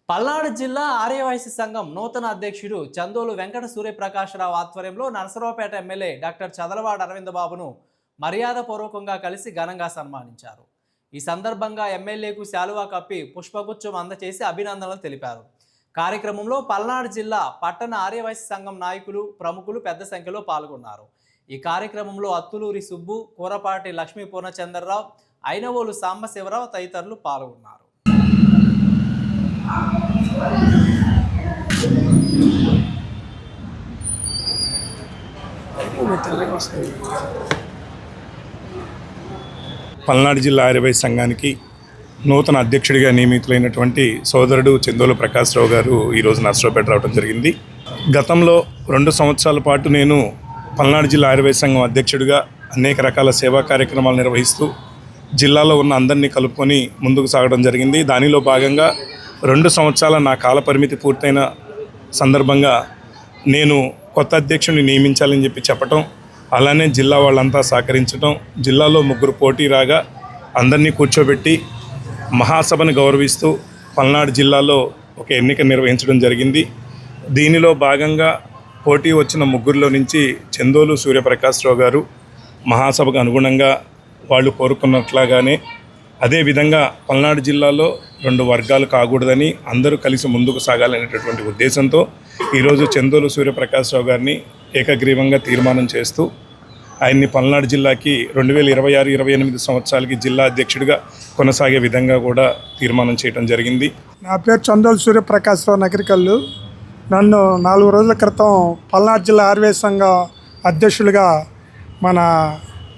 పల్నాడు జిల్లా ఆర్యవైశ్య సంఘం నూతన అధ్యక్షుడు చందోలు వెంకట సూర్యప్రకాశరావు ఆధ్వర్యంలో నరసరావుపేట ఎమ్మెల్యే డాక్టర్ చదలవాడ అరవింద్ బాబును మర్యాదపూర్వకంగా కలిసి ఘనంగా సన్మానించారు. ఈ సందర్భంగా ఎమ్మెల్యేకు శాలువా కప్పి పుష్పగుచ్చం అందచేసి అభినందనలు తెలిపారు. కార్యక్రమంలో పల్నాడు జిల్లా పట్టణ ఆర్యవైశ్య సంఘం నాయకులు, ప్రముఖులు పెద్ద సంఖ్యలో పాల్గొన్నారు. ఈ కార్యక్రమంలో అత్తులూరి సుబ్బు, కూరపాటి లక్ష్మీ పూర్ణచంద్రరావు, ఐనవోలు సాంబశివరావు తదితరులు పాల్గొన్నారు. పల్నాడు జిల్లా ఆర్యవైశ్య సంఘానికి నూతన అధ్యక్షుడిగా నియమితులైనటువంటి సోదరుడు చందోలు ప్రకాశ్రావు గారు ఈరోజు నర్సరావుపేట రావడం జరిగింది. గతంలో 2 సంవత్సరాల పాటు నేను పల్నాడు జిల్లా ఆర్యవైశ్య సంఘం అధ్యక్షుడిగా అనేక రకాల సేవా కార్యక్రమాలు నిర్వహిస్తూ జిల్లాలో ఉన్న అందరినీ కలుపుకొని ముందుకు సాగడం జరిగింది. దానిలో భాగంగా 2 సంవత్సరాల నా కాల పరిమితి పూర్తయిన సందర్భంగా నేను కొత్త అధ్యక్షుడిని నియమించాలని చెప్పటం, అలానే జిల్లా వాళ్ళంతా సహకరించడం, జిల్లాలో 3 పోటీ రాగా అందరినీ కూర్చోబెట్టి మహాసభను గౌరవిస్తూ పల్నాడు జిల్లాలో ఒక ఎన్నిక నిర్వహించడం జరిగింది. దీనిలో భాగంగా పోటీ వచ్చిన 3లో నుంచి చందోలు సూర్యప్రకాశ్రావు గారు మహాసభకు అనుగుణంగా వాళ్ళు కోరుకున్నట్లాగానే అదేవిధంగా పల్నాడు జిల్లాలో 2 వర్గాలు కాకూడదని అందరూ కలిసి ముందుకు సాగాలనేటటువంటి ఉద్దేశంతో ఈరోజు చందోలు సూర్యప్రకాశ్రావు గారిని ఏకగ్రీవంగా తీర్మానం చేస్తూ ఆయన్ని పల్నాడు జిల్లాకి 2026-28 సంవత్సరాలకి జిల్లా అధ్యక్షుడిగా కొనసాగే విధంగా కూడా తీర్మానం చేయడం జరిగింది. నా పేరు చందోలు సూర్యప్రకాశ్రావు నగరికల్లు. నన్ను 4 రోజుల క్రితం పల్నాడు జిల్లా ఆర్యవైశ్య సంఘ అధ్యక్షులుగా మన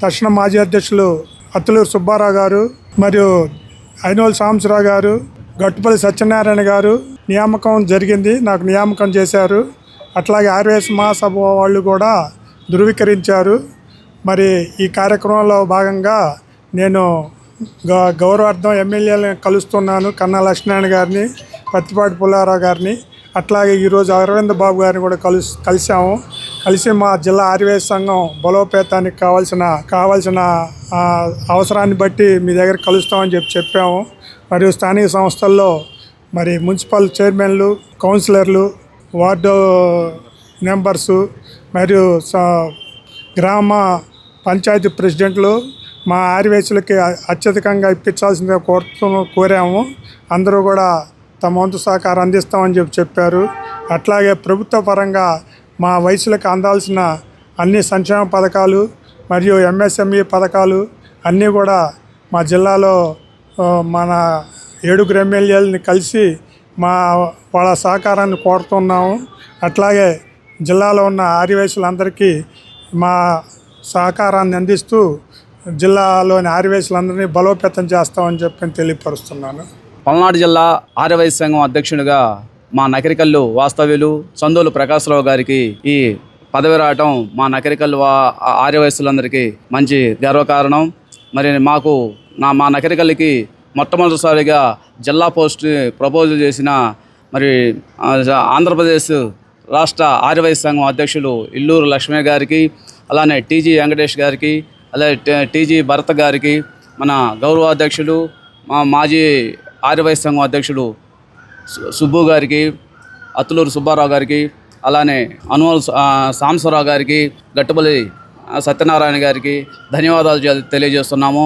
తక్షణ మాజీ అధ్యక్షులు అత్తులూరు సుబ్బారావు గారు మరియు ఐనోల్ సాంబశివరావు గారు, గట్టుపల్లి సత్యనారాయణ గారు నియామకం జరిగింది. నాకు నియామకం చేశారు. అట్లాగే ఆర్యవైశ్య మహాసభ వాళ్ళు కూడా ధృవీకరించారు. మరి ఈ కార్యక్రమంలో భాగంగా నేను గౌరవార్థం ఎమ్మెల్యేలను కలుస్తున్నాను. కన్నా లక్ష్మీనారాయణ గారిని, పత్తిపాటి పుల్లారావు గారిని, అట్లాగే ఈరోజు అరవింద్ బాబు గారిని కూడా కలిసాము. కలిసి మా జిల్లా ఆర్యవైశ్య సంఘం బలోపేతానికి కావాల్సిన అవసరాన్ని బట్టి మీ దగ్గర కలుస్తామని చెప్పాము. మరియు స్థానిక సంస్థల్లో మరి మున్సిపల్ చైర్మన్లు, కౌన్సిలర్లు, వార్డు మెంబర్సు మరియు గ్రామ పంచాయతీ ప్రెసిడెంట్లు మా ఆర్యవైశ్యులకి అత్యధికంగా ఇప్పించాల్సిందిగా కోరాము. అందరూ కూడా తమ వంతు సహకారం అందిస్తామని చెప్పారు. అట్లాగే ప్రభుత్వ పరంగా మా వయసులకు అందాల్సిన అన్ని సంక్షేమ పథకాలు మరియు ఎంఎస్ఎంఈ పథకాలు అన్నీ కూడా మా జిల్లాలో మన 7 ఎమ్మెల్యేలని కలిసి వాళ్ళ సహకారాన్ని కోరుతున్నాము. అట్లాగే జిల్లాలో ఉన్న ఆర్యవైశ్యులందరికీ మా సహకారాన్ని అందిస్తూ జిల్లాలోని ఆర్యవైశ్యులందరినీ బలోపేతం చేస్తామని తెలియపరుస్తున్నాను. పల్నాడు జిల్లా ఆర్యవైశ్య సంఘం అధ్యక్షునిగా మా నకరికల్లు వాస్తవ్యులు చందోలు ప్రకాశ్రావు గారికి ఈ పదవి రావటం మా నకరికల్లు ఆర్యవైశ్యులందరికీ మంచి గర్వకారణం. మరి మా నకరికల్లికి మొట్టమొదటిసారిగా జిల్లా పోస్ట్ ప్రపోజల్ చేసిన మరి ఆంధ్రప్రదేశ్ రాష్ట్ర ఆర్యవైశ్య సంఘం అధ్యక్షులు ఇల్లూరు లక్ష్మీ గారికి, అలానే టీజీ వెంకటేష్ గారికి, అలాగే టీజీ భరత్ గారికి, మన గౌరవాధ్యక్షులు మా మాజీ ఆర్యవైశ్య సంఘం అధ్యక్షుడు సుబ్బు గారికి, అత్తులూరు సుబ్బారావు గారికి, అలానే అనువల్ సాంబశివరావు గారికి, గట్టుపల్లి సత్యనారాయణ గారికి ధన్యవాదాలు తెలియజేస్తున్నాము.